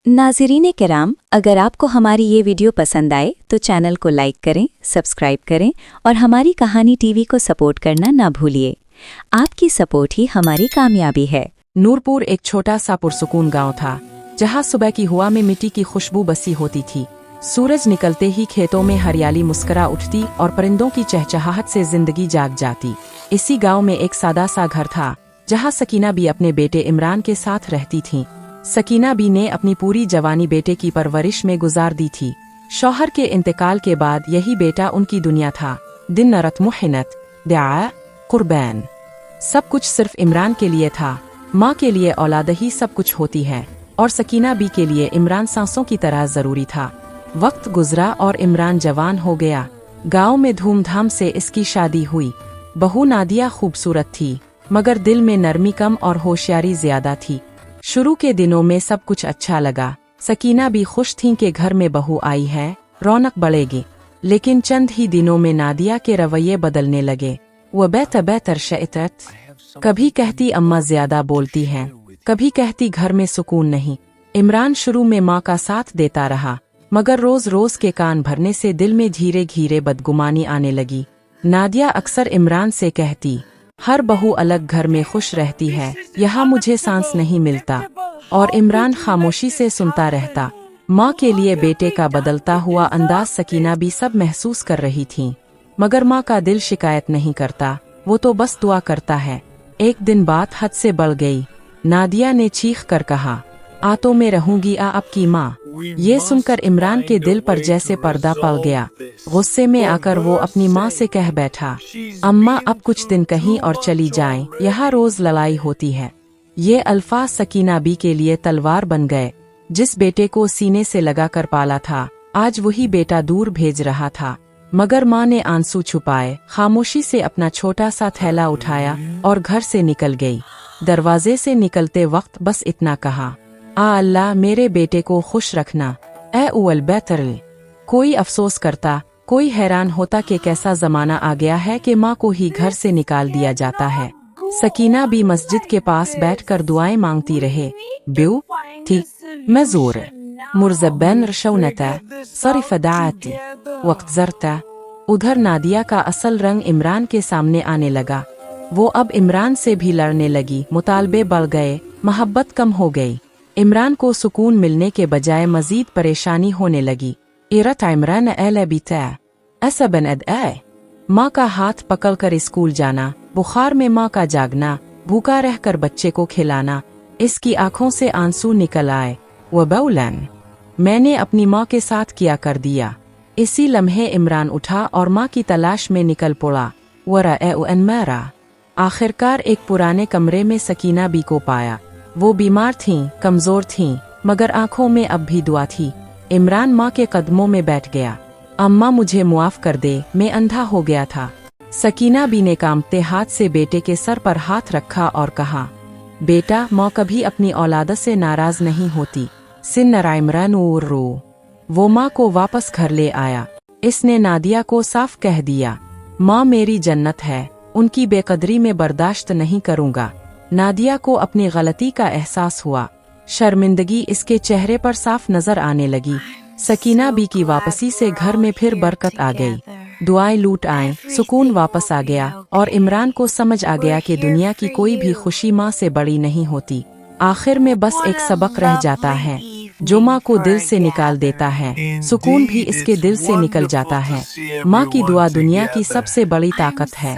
नाज़रीन किराम, अगर आपको हमारी ये वीडियो पसंद आए तो चैनल को लाइक करें, सब्सक्राइब करें और हमारी कहानी टीवी को सपोर्ट करना ना भूलिए। आपकी सपोर्ट ही हमारी कामयाबी है। नूरपुर एक छोटा सा पुरसुकून गांव था, जहां सुबह की हवा में मिट्टी की खुशबू बसी होती थी। सूरज निकलते ही खेतों में हरियाली मुस्करा उठती और परिंदों की चहचहाहट से जिंदगी जाग जाती। इसी गांव में एक सादा सा घर था, जहां सकीना भी अपने बेटे इमरान के साथ रहती थीं। सकीना बी ने अपनी पूरी जवानी बेटे की परवरिश में गुजार दी थी। शौहर के इंतकाल के बाद यही बेटा उनकी दुनिया था। दिन नरत मुहिनत दुआ कुर्बान, सब कुछ सिर्फ इमरान के लिए था। माँ के लिए औलाद ही सब कुछ होती है, और सकीना बी के लिए इमरान सांसों की तरह जरूरी था। वक्त गुजरा और इमरान जवान हो गया। गांव में धूमधाम से इसकी शादी हुई। बहू नादिया खूबसूरत थी, मगर दिल में नरमी कम और होशियारी ज्यादा थी। शुरू के दिनों में सब कुछ अच्छा लगा। सकीना भी खुश थीं कि घर में बहू आई है, रौनक बढ़ेगी। लेकिन चंद ही दिनों में नादिया के रवैये बदलने लगे। वह बेहतर शैतत, कभी कहती अम्मा ज्यादा बोलती हैं, कभी कहती घर में सुकून नहीं। इमरान शुरू में माँ का साथ देता रहा, मगर रोज रोज के कान भरने से दिल में धीरे धीरे बदगुमानी आने लगी। नादिया अक्सर इमरान से कहती, हर बहू अलग घर में खुश रहती है, यहाँ मुझे सांस नहीं मिलता। और इमरान खामोशी से सुनता रहता। माँ के लिए बेटे का बदलता हुआ अंदाज सकीना भी सब महसूस कर रही थी, मगर माँ का दिल शिकायत नहीं करता, वो तो बस दुआ करता है। एक दिन बात हद से बढ़ गई। नादिया ने चीख कर कहा, आतों में रहूंगी आपकी माँ। ये सुनकर इमरान के दिल पर जैसे पर्दा पड़ गया। गुस्से में आकर वो अपनी माँ से कह बैठा, अम्मा अब कुछ दिन कहीं और चली जाएं, यहाँ रोज लड़ाई होती है। ये अल्फाज सकीना बी के लिए तलवार बन गए। जिस बेटे को सीने से लगा कर पाला था, आज वही बेटा दूर भेज रहा था। मगर माँ ने आंसू छुपाए, खामोशी से अपना छोटा सा थैला उठाया और घर से निकल गई। दरवाजे से निकलते वक्त बस इतना कहा, अल्लाह मेरे बेटे को खुश रखना, ए उल बेहतर। कोई अफसोस करता, कोई हैरान होता कि कैसा जमाना आ गया है कि माँ को ही घर से निकाल दिया जाता है। सकीना भी मस्जिद के पास बैठकर दुआएं मांगती रहे। ब्यू थी मजूर मुर्जबन रशौनता सरिफ दाती वक्त जरता। उधर नादिया का असल रंग इमरान के सामने आने लगा। वो अब इमरान से भी लड़ने लगी। मुतालबे बढ़ गए, मोहब्बत कम हो गई। इमरान को सुकून मिलने के बजाय मजीद परेशानी होने लगी। इरत इमरान एल बीता असबन ए, माँ का हाथ पकड़कर स्कूल जाना, बुखार में माँ का जागना, भूखा रहकर बच्चे को खिलाना। इसकी आंखों से आंसू निकल आए। वह बौलन, मैंने अपनी माँ के साथ किया कर दिया। इसी लम्हे इमरान उठा और माँ की तलाश में निकल पड़ा। वरा आखिरकार एक पुराने कमरे में सकीना बी को पाया। वो बीमार थीं, कमजोर थीं, मगर आंखों में अब भी दुआ थी। इमरान माँ के कदमों में बैठ गया। अम्मा मुझे मुआफ कर दे, मैं अंधा हो गया था। सकीना बी ने कांपते हाथ से बेटे के सर पर हाथ रखा और कहा, बेटा माँ कभी अपनी औलाद से नाराज नहीं होती। सिन इमरान रो। वो माँ को वापस घर ले आया। इसने नादिया को साफ कह दिया, माँ मेरी जन्नत है, उनकी बेकदरी में बर्दाश्त नहीं करूँगा। नादिया को अपनी गलती का एहसास हुआ। शर्मिंदगी इसके चेहरे पर साफ नजर आने लगी। सकीना बी की वापसी से घर में फिर बरकत आ गई। दुआएं लूट आए, सुकून वापस आ गया और इमरान को समझ आ गया कि दुनिया की कोई भी खुशी माँ से बड़ी नहीं होती। आखिर में बस एक सबक रह जाता है, जो माँ को दिल से निकाल देता है, सुकून भी इसके दिल से निकल जाता है। माँ की दुआ दुनिया की सबसे बड़ी ताकत है।